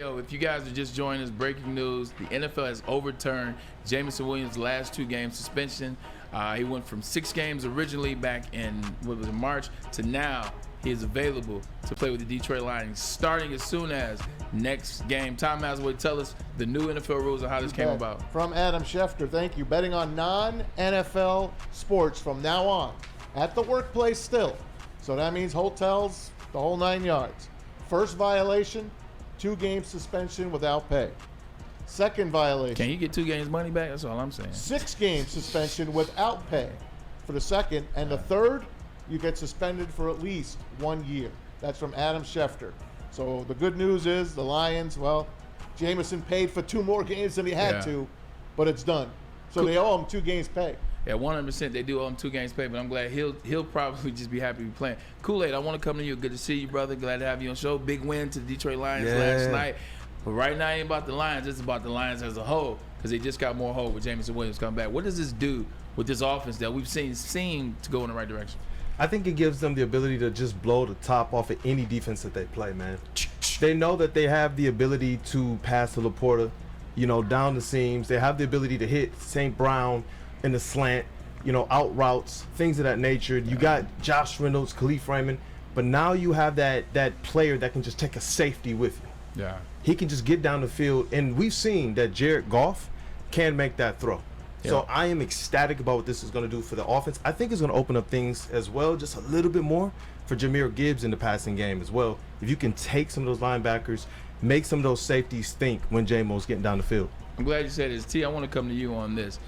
Yo, if you guys are just joining us, breaking news, the NFL has overturned Jameson Williams' last 2 game suspension. He went from 6 games originally back in, March, to now he is available to play with the Detroit Lions starting as soon as next game. Tom Masway, tell us the new NFL rules and how this came about. From Adam Schefter, thank you. Betting on non-NFL sports from now on at the workplace still. So that means hotels, the whole 9 yards. First violation, 2 game suspension without pay. Second violation. Can you get 2 games money back? That's all I'm saying. 6 game suspension without pay for the second. And the third, you get suspended for at least 1 year. That's from Adam Schefter. So the good news is the Lions, well, Jameson paid for 2 more games than he had to, but it's done. So they owe him 2 games pay. Yeah, 100%. They do owe him 2 games pay, but I'm glad he'll probably just be happy to be playing. Kool-Aid, I want to come to you. Good to see you, brother. Glad to have you on the show. Big win to the Detroit Lions last night. But right now, it ain't about the Lions. It's about the Lions as a whole because they just got more hold with Jameson Williams coming back. What does this do with this offense that we've seen seem to go in the right direction? I think it gives them the ability to just blow the top off of any defense that they play, man. They know that they have the ability to pass to Laporta, down the seams. They have the ability to hit St. Brown in the slant, out routes, things of that nature. You got Josh Reynolds, Khalif Raymond, but now you have that player that can just take a safety with you. Yeah. He can just get down the field, and we've seen that Jared Goff can make that throw. So I am ecstatic about what this is going to do for the offense. I think it's going to open up things as well, just a little bit more for Jahmyr Gibbs in the passing game as well. If you can take some of those linebackers, make some of those safeties think when J-Mo's getting down the field. I'm glad you said this. T, I want to come to you on this.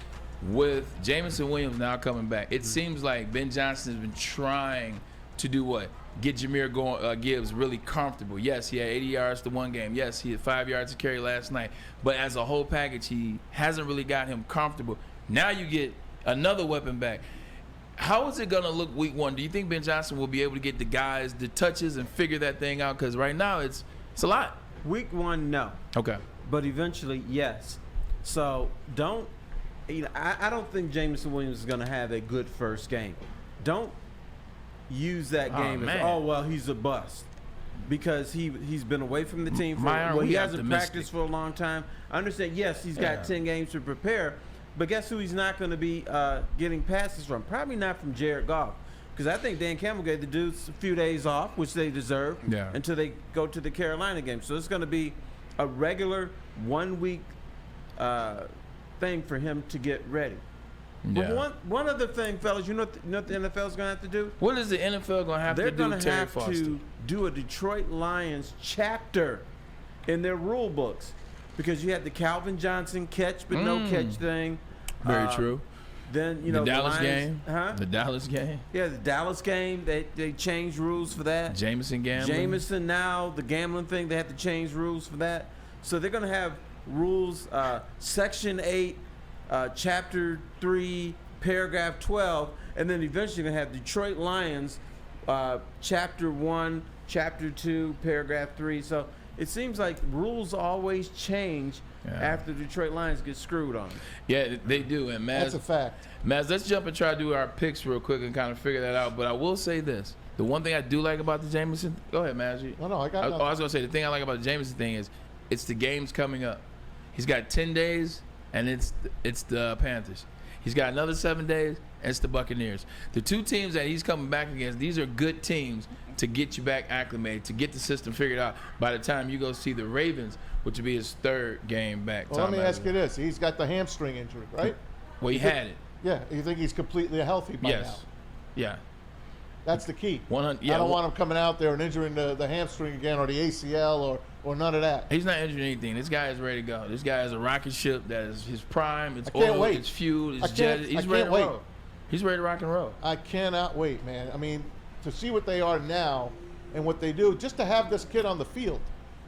With Jameson Williams now coming back, it seems like Ben Johnson has been trying to do what? Get Jahmyr Gibbs really comfortable. Yes, he had 80 yards to 1 game. Yes, he had 5 yards to carry last night. But as a whole package, he hasn't really got him comfortable. Now you get another weapon back. How is it going to look week 1? Do you think Ben Johnson will be able to get the guys the touches and figure that thing out? Because right now it's a lot. Week 1, no. Okay. But eventually, yes. So I don't think Jameson Williams is going to have a good first game. Don't use that game as, he's a bust. Because he's been away from the team he hasn't practiced for a long time. I understand, yes, he's got 10 games to prepare, but guess who he's not going to be getting passes from? Probably not from Jared Goff. Because I think Dan Campbell gave the dudes a few days off, which they deserve, until they go to the Carolina game. So it's going to be a regular 1-week thing for him to get ready. Yeah. But one other thing, fellas, you know what the NFL's going to have to do? What is the NFL going to have to do, They're going to have Foster? to do a Detroit Lions chapter in their rule books because you had the Calvin Johnson catch but no catch thing. Very true. Then, the Dallas Lions, game. Huh? The Dallas game. Yeah, the Dallas game. They changed rules for that. Jameson gambling. Jameson now, the gambling thing, they have to change rules for that. So they're going to have rules, Section 8, Chapter 3, Paragraph 12, and then eventually going to have Detroit Lions, Chapter 1, Chapter 2, Paragraph 3. So it seems like rules always change after the Detroit Lions get screwed on. Yeah, they do. And Maz, that's a fact. Maz, let's jump and try to do our picks real quick and kind of figure that out. But I will say this. The one thing I do like about the Jameson – go ahead, Maz. No, I got I was going to say the thing I like about the Jameson thing is it's the games coming up. He's got 10 days, and it's the Panthers. He's got another 7 days, and it's the Buccaneers. The 2 teams that he's coming back against, these are good teams to get you back acclimated, to get the system figured out by the time you go see the Ravens, which will be his 3rd game back. Well, let me ask you this. He's got the hamstring injury, right? Well, he had it. Yeah. You think he's completely healthy by now? Yeah. That's the key. 100. I don't want him coming out there and injuring the hamstring again or the ACL or none of that. He's not injuring anything. This guy is ready to go. This guy is a rocket ship that is his prime. It's oil, wait. It's fuel, it's jet. He's ready to roll. He's ready to rock and roll. I cannot wait, man. I mean, to see what they are now and what they do, just to have this kid on the field.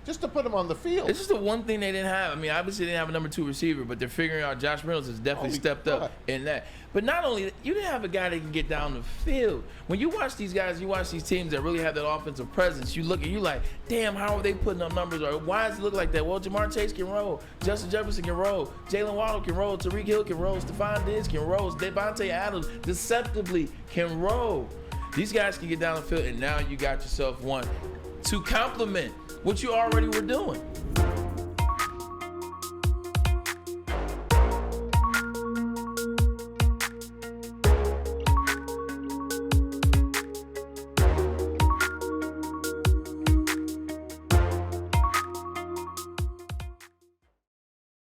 Just to put him on the field. It's just the one thing they didn't have. I mean, obviously they didn't have a number 2 receiver, but they're figuring out Josh Reynolds has definitely stepped up in that. But not only you didn't have a guy that can get down the field. When you watch these guys, you watch these teams that really have that offensive presence, you look and you like, damn, how are they putting up numbers? Or why does it look like that? Well, Jamar Chase can roll. Justin Jefferson can roll. Jalen Waddle can roll. Tariq Hill can roll. Stephon Diggs can roll. Devontae Adams deceptively can roll. These guys can get down the field, and now you got yourself one to complement what you already were doing.